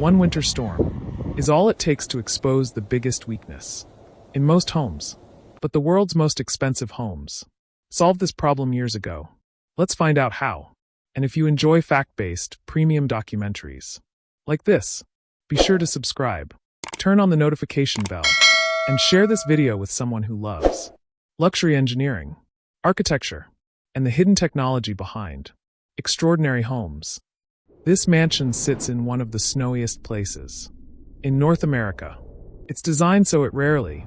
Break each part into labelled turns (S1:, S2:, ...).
S1: One winter storm is all it takes to expose the biggest weakness in most homes, but the world's most expensive homes solved this problem years ago. Let's find out how. And if you enjoy fact-based, premium documentaries like this, be sure to subscribe, turn on the notification bell, and share this video with someone who loves luxury engineering, architecture, and the hidden technology behind extraordinary homes. This mansion sits in one of the snowiest places in North America. It's designed so it rarely,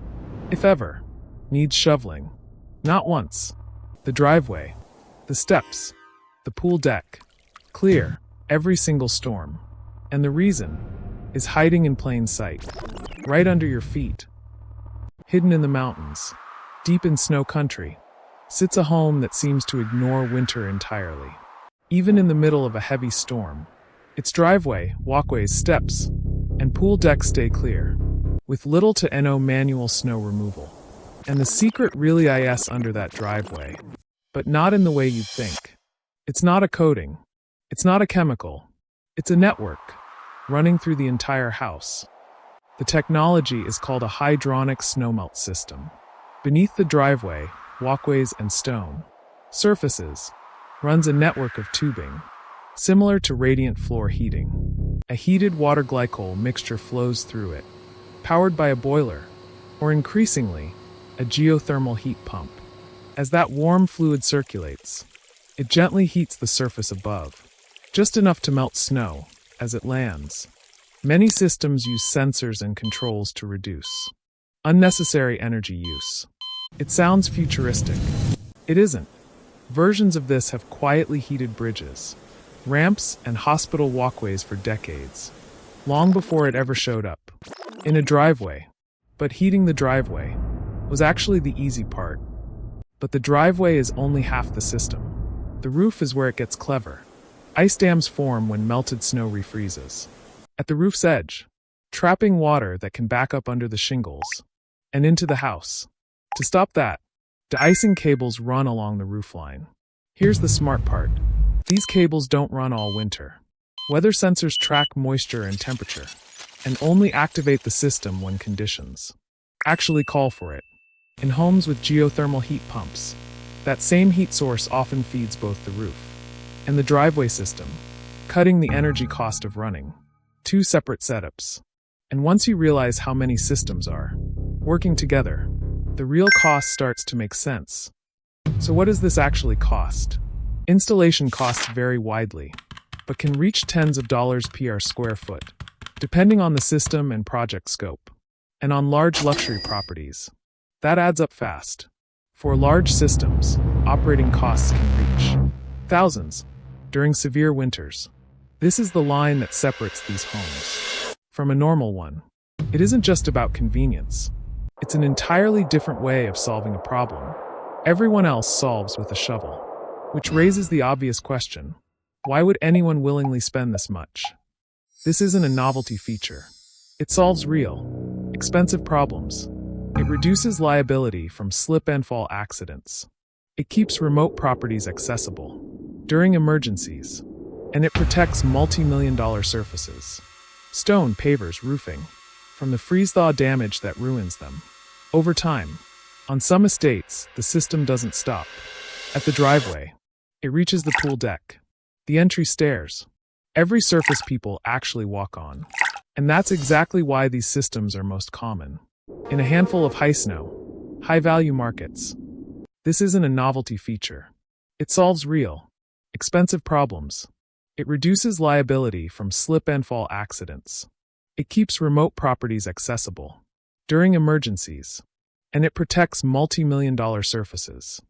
S1: if ever, needs shoveling. Not once. The driveway, the steps, the pool deck, clear every single storm. And the reason is hiding in plain sight, right under your feet. Hidden in the mountains, deep in snow country, sits a home that seems to ignore winter entirely. Even in the middle of a heavy storm, its driveway, walkways, steps, and pool deck stay clear, with little to no manual snow removal. And the secret really is under that driveway, but not in the way you'd think. It's not a coating, it's not a chemical, it's a network running through the entire house. The technology is called a hydronic snowmelt system. Beneath the driveway, walkways, and stone surfaces runs a network of tubing, similar to radiant floor heating. A heated water glycol mixture flows through it, powered by a boiler, or increasingly, a geothermal heat pump. As that warm fluid circulates, it gently heats the surface above, just enough to melt snow as it lands. Many systems use sensors and controls to reduce unnecessary energy use. It sounds futuristic. It isn't. Versions of this have quietly heated bridges, ramps, and hospital walkways for decades, long before it ever showed up in a driveway. But heating the driveway was actually the easy part. But the driveway is only half the system. The roof is where it gets clever. Ice dams form when melted snow refreezes at the roof's edge, trapping water that can back up under the shingles and into the house. To stop that, de-icing cables run along the roofline. Here's the smart part. These cables don't run all winter. Weather sensors track moisture and temperature, and only activate the system when conditions actually call for it. In homes with geothermal heat pumps, that same heat source often feeds both the roof and the driveway system, cutting the energy cost of running two separate setups. And once you realize how many systems are working together, the real cost starts to make sense. So what does this actually cost? Installation costs vary widely, but can reach tens of dollars per square foot, depending on the system and project scope. And on large luxury properties, that adds up fast. For large systems, operating costs can reach thousands during severe winters. This is the line that separates these homes from a normal one. It isn't just about convenience. It's an entirely different way of solving a problem everyone else solves with a shovel. Which raises the obvious question: why would anyone willingly spend this much? This isn't a novelty feature. It solves real, expensive problems. It reduces liability from slip and fall accidents. It keeps remote properties accessible during emergencies. And it protects multi-million-dollar surfaces, stone, pavers, roofing, from the freeze-thaw damage that ruins them. Over time, on some estates, the system doesn't stop. At the driveway, it reaches the pool deck, the entry stairs, every surface people actually walk on. And that's exactly why these systems are most common in a handful of high-snow, high-value markets. This isn't a novelty feature. It solves real, expensive problems. It reduces liability from slip and fall accidents. It keeps remote properties accessible during emergencies. And it protects multi-million-dollar surfaces,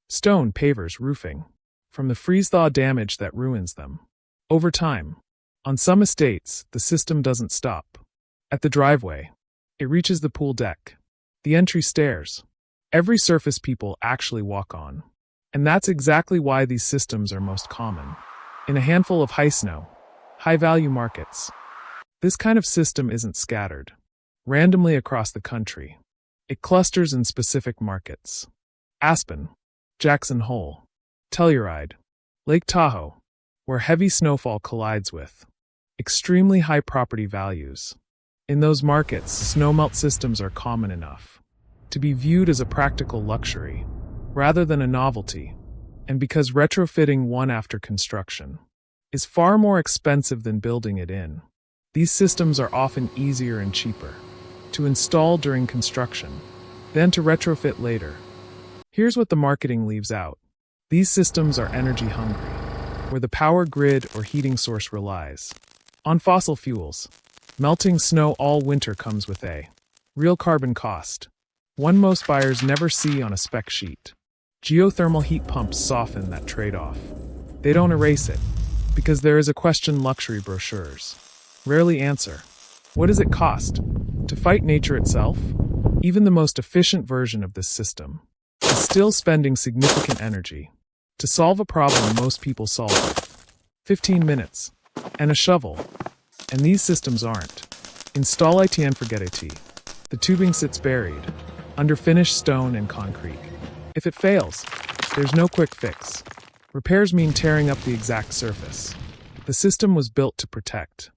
S1: stone, pavers, roofing, from the freeze-thaw damage that ruins them. Over time, on some estates, the system doesn't stop. At the driveway, it reaches the pool deck, the entry stairs, every surface people actually walk on. And that's exactly why these systems are most common in a handful of high-snow, high-value markets. This kind of system isn't scattered randomly across the country. It clusters in specific markets: Aspen, Jackson Hole, Telluride, Lake Tahoe, where heavy snowfall collides with extremely high property values. In those markets, snowmelt systems are common enough to be viewed as a practical luxury rather than a novelty, and because retrofitting one after construction is far more expensive than building it in, these systems are often easier and cheaper to install during construction than to retrofit later. Here's what the marketing leaves out. These systems are energy hungry, where the power grid or heating source relies on fossil fuels. Melting snow all winter comes with a real carbon cost, one most buyers never see on a spec sheet. Geothermal heat pumps soften that trade-off. They don't erase it, because there is a question luxury brochures rarely answer. What does it cost to fight nature itself? Even the most efficient version of this system is still spending significant energy to solve a problem most people solve with 15 minutes and a shovel. And these systems aren't. Install it and forget it. The tubing sits buried under finished stone and concrete. If it fails, there's no quick fix. Repairs mean tearing up the exact surface the system was built to protect.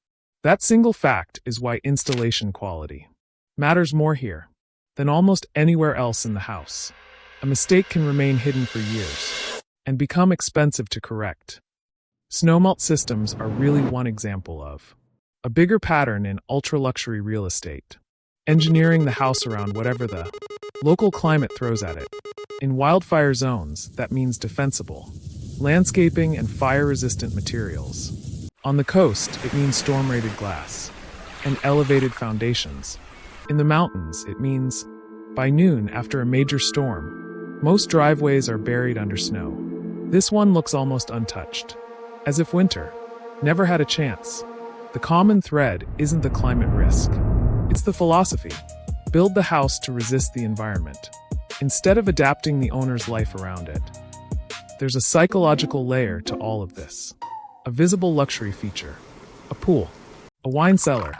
S1: That single fact is why installation quality matters more here than almost anywhere else in the house. A mistake can remain hidden for years and become expensive to correct. Snowmelt systems are really one example of a bigger pattern in ultra-luxury real estate, engineering the house around whatever the local climate throws at it. In wildfire zones, that means defensible landscaping and fire-resistant materials. On the coast, it means storm-rated glass and elevated foundations. In the mountains, it means, by noon after a major storm, most driveways are buried under snow. This one looks almost untouched, as if winter never had a chance. The common thread isn't the climate risk, it's the philosophy. Build the house to resist the environment, instead of adapting the owner's life around it. There's a psychological layer to all of this. A visible luxury feature, a pool, a wine cellar,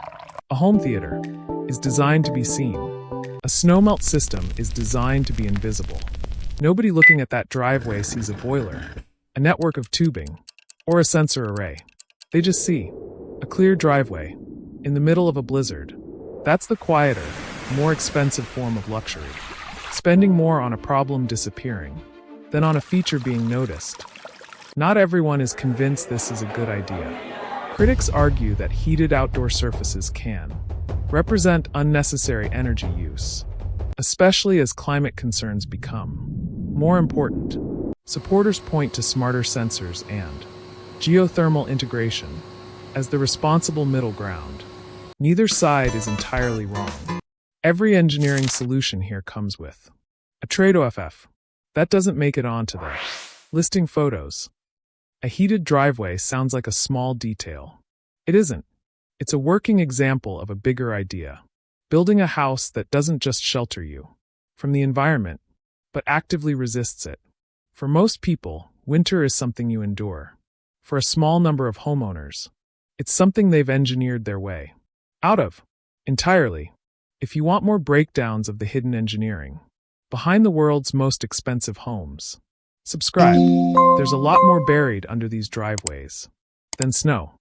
S1: a home theater, is designed to be seen. A snowmelt system is designed to be invisible. Nobody looking at that driveway sees a boiler, a network of tubing, or a sensor array. They just see a clear driveway in the middle of a blizzard. That's the quieter, more expensive form of luxury. Spending more on a problem disappearing than on a feature being noticed. Not everyone is convinced this is a good idea. Critics argue that heated outdoor surfaces can represent unnecessary energy use, especially as climate concerns become more important. Supporters point to smarter sensors and geothermal integration as the responsible middle ground. Neither side is entirely wrong. Every engineering solution here comes with a trade-off. That doesn't make it onto the listing photos. A heated driveway sounds like a small detail. It isn't. It's a working example of a bigger idea. Building a house that doesn't just shelter you from the environment, but actively resists it. For most people, winter is something you endure. For a small number of homeowners, it's something they've engineered their way out of entirely. If you want more breakdowns of the hidden engineering behind the world's most expensive homes, subscribe. There's a lot more buried under these driveways than snow.